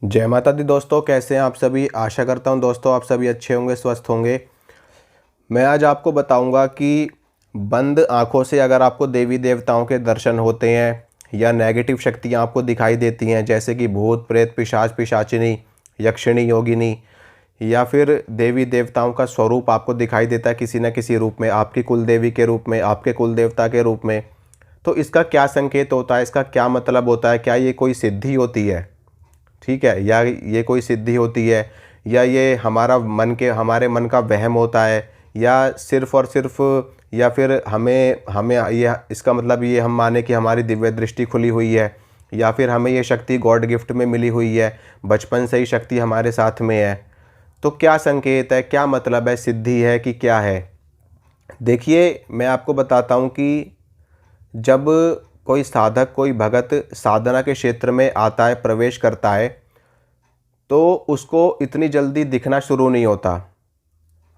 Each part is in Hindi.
जय माता दी दोस्तों, कैसे हैं आप सभी। आशा करता हूं दोस्तों आप सभी अच्छे होंगे, स्वस्थ होंगे। मैं आज आपको बताऊंगा कि बंद आंखों से अगर आपको देवी देवताओं के दर्शन होते हैं या नेगेटिव शक्तियां आपको दिखाई देती हैं, जैसे कि भूत प्रेत पिशाच पिशाचिनी यक्षिणी योगिनी, या फिर देवी देवताओं का स्वरूप आपको दिखाई देता है किसी न किसी रूप में, आपकी कुल देवी के रूप में, आपके कुल देवता के रूप में, तो इसका क्या संकेत होता है, इसका क्या मतलब होता है। क्या ये कोई सिद्धि होती है, ठीक है, या ये कोई सिद्धि होती है, या ये हमारे मन का वहम होता है, या सिर्फ़ और सिर्फ, या फिर हमें हमें ये इसका मतलब ये हम माने कि हमारी दिव्य दृष्टि खुली हुई है, या फिर हमें ये शक्ति गॉड गिफ्ट में मिली हुई है, बचपन से ही शक्ति हमारे साथ में है। तो क्या संकेत है, क्या मतलब है, सिद्धि है कि क्या है। देखिए, मैं आपको बताता हूँ कि जब कोई साधक, कोई भगत साधना के क्षेत्र में आता है, प्रवेश करता है, तो उसको इतनी जल्दी दिखना शुरू नहीं होता।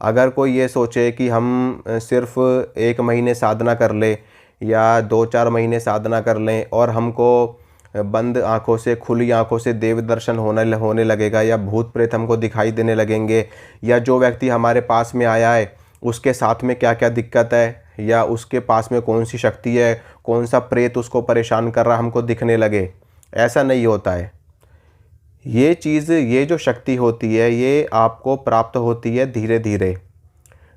अगर कोई ये सोचे कि हम सिर्फ़ 1 महीने साधना कर लें या 2-4 महीने साधना कर लें और हमको बंद आँखों से, खुली आँखों से देव दर्शन होने लगेगा, या भूत प्रेत हमको दिखाई देने लगेंगे, या जो व्यक्ति हमारे पास में आया है उसके साथ में क्या क्या दिक्कत है, या उसके पास में कौन सी शक्ति है, कौन सा प्रेत उसको परेशान कर रहा, हमको दिखने लगे। ऐसा नहीं होता है। ये चीज़, ये जो शक्ति होती है, ये आपको प्राप्त होती है धीरे धीरे।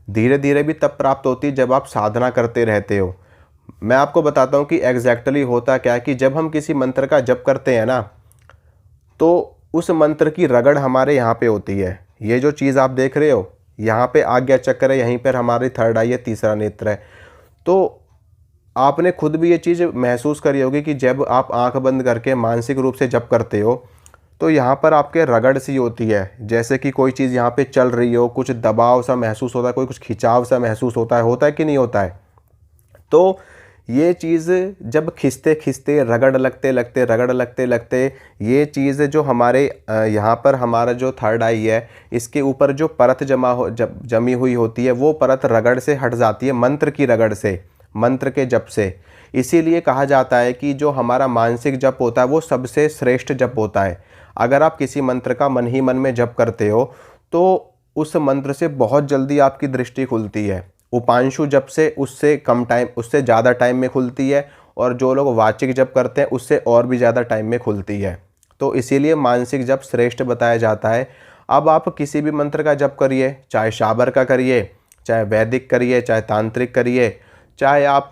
धीरे धीरे भी तब प्राप्त होती है जब आप साधना करते रहते हो। मैं आपको बताता हूँ कि एग्जैक्टली होता क्या है कि जब हम किसी मंत्र का जप करते हैं ना, तो उस मंत्र की रगड़ हमारे यहाँ पे होती है। ये जो चीज़ आप देख रहे हो, यहाँ पे आज्ञा चक्र है, यहीं पर हमारी थर्ड आई है, तीसरा नेत्र है। तो आपने खुद भी ये चीज़ महसूस करी होगी कि जब आप आंख बंद करके मानसिक रूप से जप करते हो, तो यहाँ पर आपके रगड़ सी होती है, जैसे कि कोई चीज़ यहाँ पे चल रही हो, कुछ दबाव सा महसूस होता है, कोई कुछ खिंचाव सा महसूस होता है कि नहीं होता है। तो ये चीज़ जब खिंचते खिंचते, रगड़ लगते लगते, ये चीज़ जो हमारे यहाँ पर हमारा जो थर्ड आई है, इसके ऊपर जो परत जमी हुई होती है, वो परत रगड़ से हट जाती है, मंत्र की रगड़ से, मंत्र के जप से। इसीलिए कहा जाता है कि जो हमारा मानसिक जप होता है वो सबसे श्रेष्ठ जप होता है। अगर आप किसी मंत्र का मन ही मन में जप करते हो, तो उस मंत्र से बहुत जल्दी आपकी दृष्टि खुलती है। उपांशु जप से उससे कम टाइम, उससे ज़्यादा टाइम में खुलती है, और जो लोग वाचिक जप करते हैं उससे और भी ज़्यादा टाइम में खुलती है। तो इसीलिए मानसिक जप श्रेष्ठ बताया जाता है। अब आप किसी भी मंत्र का जप करिए, चाहे शाबर का करिए, चाहे वैदिक करिए, चाहे तांत्रिक करिए, चाहे आप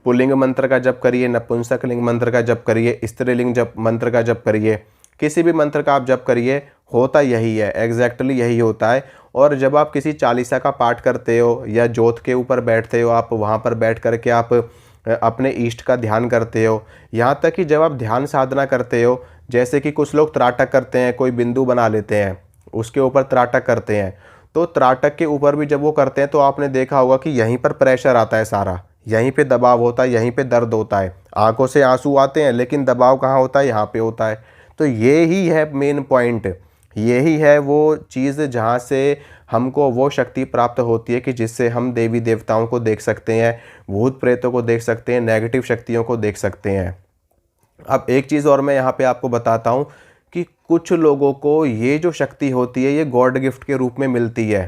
पुल्लिंग मंत्र का जप करिए, नपुंसक लिंग मंत्र का जप करिए, स्त्रीलिंग जप मंत्र का जप करिए, किसी भी मंत्र का आप जप करिए, होता यही है, एग्जैक्टली यही होता है। और जब आप किसी चालीसा का पाठ करते हो या जोत के ऊपर बैठते हो, आप वहाँ पर बैठ करके आप अपने इष्ट का ध्यान करते हो, यहाँ तक कि जब आप ध्यान साधना करते हो, जैसे कि कुछ लोग त्राटक करते हैं, कोई बिंदु बना लेते हैं, उसके ऊपर त्राटक करते हैं, तो त्राटक के ऊपर भी जब वो करते हैं तो आपने देखा होगा कि यहीं पर प्रेशर आता है सारा, यहीं पे दबाव होता है, यहीं पे दर्द होता है। आंखों से आंसू आते हैं लेकिन दबाव कहाँ होता है, यहाँ पे होता है। तो ये ही है मेन पॉइंट, यही है वो चीज़ जहाँ से हमको वो शक्ति प्राप्त होती है कि जिससे हम देवी देवताओं को देख सकते हैं, भूत प्रेतों को देख सकते हैं, नेगेटिव शक्तियों को देख सकते हैं। अब एक चीज़ और मैं यहाँ पे आपको बताता हूँ कि कुछ लोगों को ये जो शक्ति होती है ये गॉड गिफ्ट के रूप में मिलती है।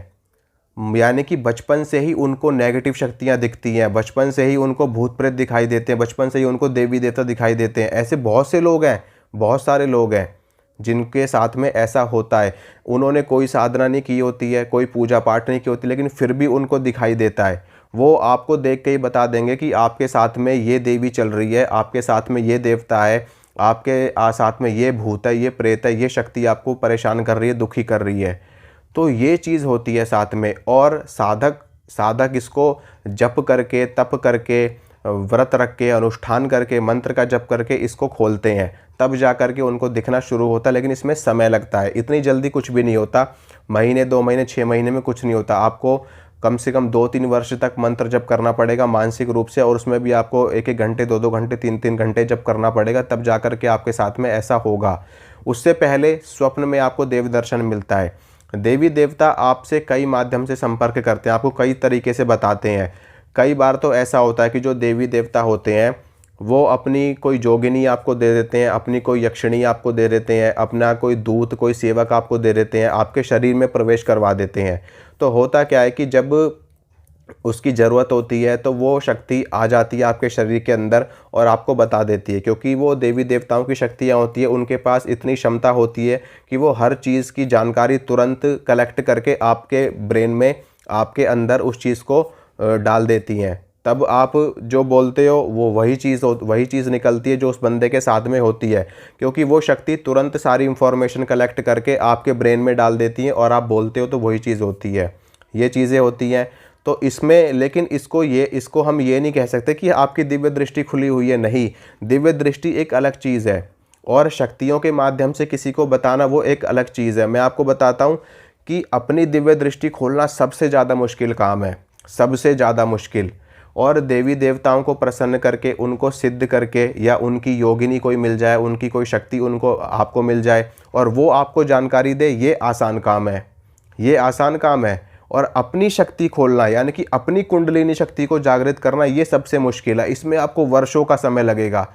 यानी कि बचपन से ही उनको नेगेटिव शक्तियाँ दिखती हैं, बचपन से ही उनको भूत प्रेत दिखाई देते हैं, बचपन से ही उनको देवी देवता दिखाई देते हैं। ऐसे बहुत से लोग हैं, बहुत सारे लोग हैं जिनके साथ में ऐसा होता है। उन्होंने कोई साधना नहीं की होती है, कोई पूजा पाठ नहीं की होती, लेकिन फिर भी उनको दिखाई देता है। वो आपको देख के ही बता देंगे कि आपके साथ में ये देवी चल रही है, आपके साथ में ये देवता है, आपके साथ में ये भूत है, ये प्रेत है, ये शक्ति आपको परेशान कर रही है, दुखी कर रही है। तो ये चीज़ होती है साथ में। और साधक इसको जप करके, तप करके, व्रत रख के, अनुष्ठान करके, मंत्र का जप करके इसको खोलते हैं, तब जा कर के उनको दिखना शुरू होता है। लेकिन इसमें समय लगता है, इतनी जल्दी कुछ भी नहीं होता। महीने, 2 महीने, 6 महीने में कुछ नहीं होता। आपको कम से कम 2-3 वर्ष तक मंत्र जप करना पड़ेगा मानसिक रूप से, और उसमें भी आपको 1-1 घंटे, 2-2 घंटे, 3-3 घंटे जप करना पड़ेगा, तब जा कर के आपके साथ में ऐसा होगा। उससे पहले स्वप्न में आपको देव दर्शन मिलता है। देवी देवता आपसे कई माध्यम से संपर्क करते हैं, आपको कई तरीके से बताते हैं। कई बार तो ऐसा होता है कि जो देवी देवता होते हैं वो अपनी कोई जोगिनी आपको दे देते हैं, अपनी कोई यक्षिणी आपको दे देते हैं, अपना कोई दूत, कोई सेवक आपको दे देते हैं, आपके शरीर में प्रवेश करवा देते हैं। तो होता क्या है कि जब उसकी ज़रूरत होती है तो वो शक्ति आ जाती है आपके शरीर के अंदर और आपको बता देती है, क्योंकि वो देवी देवताओं की शक्तियाँ होती है, उनके पास इतनी क्षमता होती है कि वो हर चीज़ की जानकारी तुरंत कलेक्ट करके आपके ब्रेन में, आपके अंदर उस चीज़ को डाल देती हैं। तब आप जो बोलते हो वो वही चीज़ निकलती है जो उस बंदे के साथ में होती है, क्योंकि वो शक्ति तुरंत सारी इंफॉर्मेशन कलेक्ट करके आपके ब्रेन में डाल देती है और आप बोलते हो तो वही चीज़ होती है। ये चीज़ें होती हैं। तो इसमें लेकिन इसको हम ये नहीं कह सकते कि आपकी दिव्य दृष्टि खुली हुई है, नहीं। दिव्य दृष्टि एक अलग चीज़ है और शक्तियों के माध्यम से किसी को बताना वो एक अलग चीज़ है। मैं आपको बताता हूँ कि अपनी दिव्य दृष्टि खोलना सबसे ज़्यादा मुश्किल काम है, सबसे ज़्यादा मुश्किल। और देवी देवताओं को प्रसन्न करके, उनको सिद्ध करके, या उनकी योगिनी कोई मिल जाए, उनकी कोई शक्ति उनको आपको मिल जाए और वो आपको जानकारी दे, ये आसान काम है, ये आसान काम है। और अपनी शक्ति खोलना यानी कि अपनी कुंडलिनी शक्ति को जागृत करना, ये सबसे मुश्किल है। इसमें आपको वर्षों का समय लगेगा,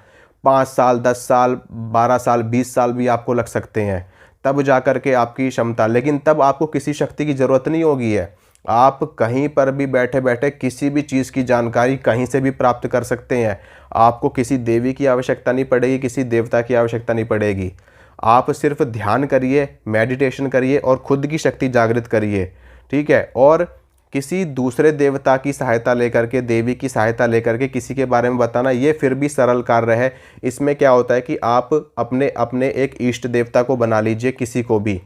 5 साल, 10 साल, 12 साल, 20 साल भी आपको लग सकते हैं, तब जा कर के आपकी क्षमता। लेकिन तब आपको किसी शक्ति की ज़रूरत नहीं होगी है, आप कहीं पर भी बैठे बैठे किसी भी चीज़ की जानकारी कहीं से भी प्राप्त कर सकते हैं। आपको किसी देवी की आवश्यकता नहीं पड़ेगी, किसी देवता की आवश्यकता नहीं पड़ेगी। आप सिर्फ ध्यान करिए, मेडिटेशन करिए और खुद की शक्ति जागृत करिए, ठीक है। और किसी दूसरे देवता की सहायता लेकर के, देवी की सहायता लेकर के किसी के बारे में बताना, ये फिर भी सरल कार्य है। इसमें क्या होता है कि आप अपने अपने एक इष्ट देवता को बना लीजिए, किसी को भी,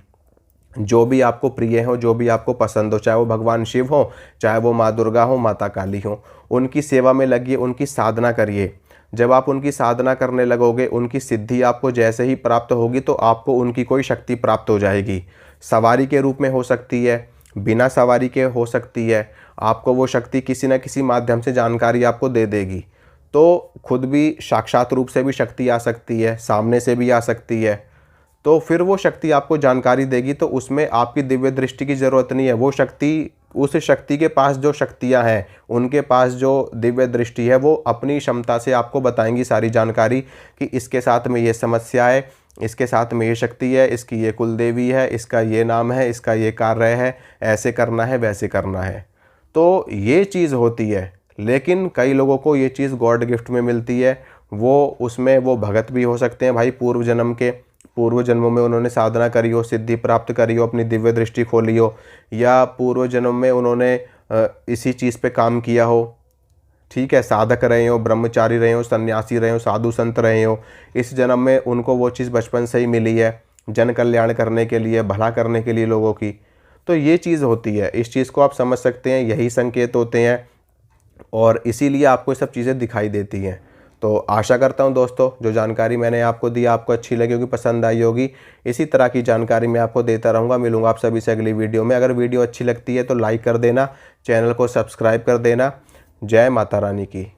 जो भी आपको प्रिय हो, जो भी आपको पसंद हो, चाहे वो भगवान शिव हो, चाहे वो माँ दुर्गा हो, माता काली हो। उनकी सेवा में लगिए, उनकी साधना करिए। जब आप उनकी साधना करने लगोगे, उनकी सिद्धि आपको जैसे ही प्राप्त होगी तो आपको उनकी कोई शक्ति प्राप्त हो जाएगी। सवारी के रूप में हो सकती है, बिना सवारी के हो सकती है। आपको वो शक्ति किसी न किसी माध्यम से जानकारी आपको दे देगी। तो खुद भी साक्षात रूप से भी शक्ति आ सकती है, सामने से भी आ सकती है। तो फिर वो शक्ति आपको जानकारी देगी, तो उसमें आपकी दिव्य दृष्टि की ज़रूरत नहीं है। वो शक्ति, उस शक्ति के पास जो शक्तियाँ हैं, उनके पास जो दिव्य दृष्टि है, वो अपनी क्षमता से आपको बताएंगी सारी जानकारी कि इसके साथ में ये समस्या है, इसके साथ में ये शक्ति है, इसकी ये कुल देवी है, इसका ये नाम है, इसका ये कार्य है, ऐसे करना है, वैसे करना है। तो ये चीज़ होती है। लेकिन कई लोगों को ये चीज़ गॉड गिफ्ट में मिलती है, वो उसमें वो भगत भी हो सकते हैं भाई, पूर्व जन्मों में उन्होंने साधना करी हो, सिद्धि प्राप्त करी हो, अपनी दिव्य दृष्टि खोली हो, या पूर्व जन्म में उन्होंने इसी चीज़ पे काम किया हो, ठीक है। साधक रहे हो, ब्रह्मचारी रहे हो, सन्यासी रहे हो, साधु संत रहे हो। इस जन्म में उनको वो चीज़ बचपन से ही मिली है, जन कल्याण करने के लिए, भला करने के लिए लोगों की। तो ये चीज़ होती है, इस चीज़ को आप समझ सकते हैं, यही संकेत होते हैं और इसीलिए आपको ये सब चीज़ें दिखाई देती हैं। तो आशा करता हूँ दोस्तों, जो जानकारी मैंने आपको दी आपको अच्छी लगी होगी, पसंद आई होगी। इसी तरह की जानकारी मैं आपको देता रहूँगा। मिलूँगा आप सभी से अगली वीडियो में। अगर वीडियो अच्छी लगती है तो लाइक कर देना, चैनल को सब्सक्राइब कर देना। जय माता रानी की।